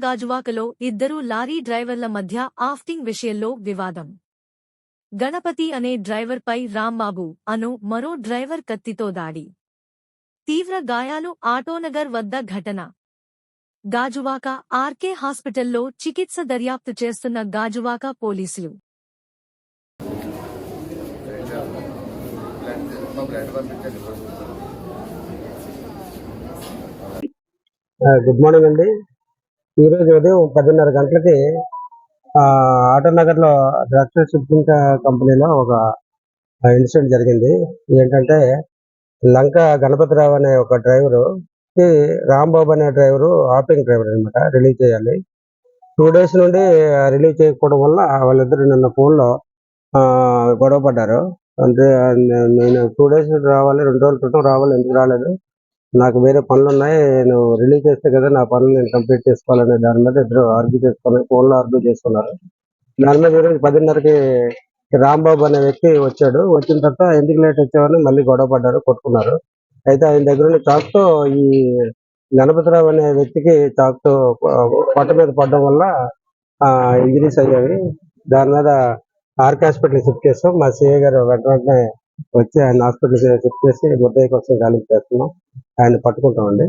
గాజువాకలో ఇద్దరు లారీ డ్రైవర్ల మధ్య ఆఫ్టింగ్ విషయంలో వివాదం. గణపతి అనే డ్రైవర్పై రాంబాబు అను మరో డ్రైవర్ కత్తితో దాడి. తీవ్ర గాయాలు. ఆటోనగర్ వద్ద ఘటన. గాజువాక ఆర్కే హాస్పిటల్లో చికిత్స. దర్యాప్తు చేస్తున్న గాజువాక పోలీసులు. గుడ్ మార్నింగ్ అండి. ఈరోజు ఉదయం 10:30 గంటలకి ఆటోనగర్లో డ్రగ్స్ షిప్పింగ్ కంపెనీలో ఒక ఇన్సిడెంట్ జరిగింది. ఏంటంటే లంక గణపతిరావు అనే ఒక డ్రైవరు రాంబాబు అనే డ్రైవరు ఆఫ్టింగ్ డ్రైవర్ అనమాట. రిలీజ్ చేయాలి. 2 days నుండి రిలీజ్ చేయకపోవడం వల్ల వాళ్ళిద్దరు నిన్న ఫోన్లో గొడవ పడ్డారు. అంటే నేను 2 days రావాలి, 2 రోజుల క్రితం రావాలి, ఎందుకు రాలేదు, నాకు వేరే పనులు ఉన్నాయి, నువ్వు రిలీజ్ చేస్తే కదా నా పనులు నేను కంప్లీట్ చేసుకోవాలనే దాని మీద ఇద్దరు ఆర్గ్యూ చేసుకుని ఫోన్లో ఆర్గ్యూ చేసుకున్నారు. దాని మీద ఈరోజు 10:30కి రాంబాబు అనే వ్యక్తి వచ్చాడు. వచ్చిన తర్వాత ఎందుకు లేట్ వచ్చావని మళ్ళీ గొడవ పడ్డారు, కొట్టుకున్నారు. అయితే ఆయన దగ్గర ఉన్న చాక్తో ఈ గణపతిరావు అనే వ్యక్తికి చాక్తో పొట్ట మీద పడడం వల్ల ఇంజరీస్ అయ్యాయి. దాని మీద ఆర్కే హాస్పిటల్ షిఫ్ట్ చేస్తాం. మా సిఐ గారు వెంటనే వచ్చి ఆయన హాస్పిటల్ షిఫ్ట్ చేసి ముద్దాయి కోసం గాలింపు చేస్తున్నాం. ఆయన పట్టుకుంటామండి.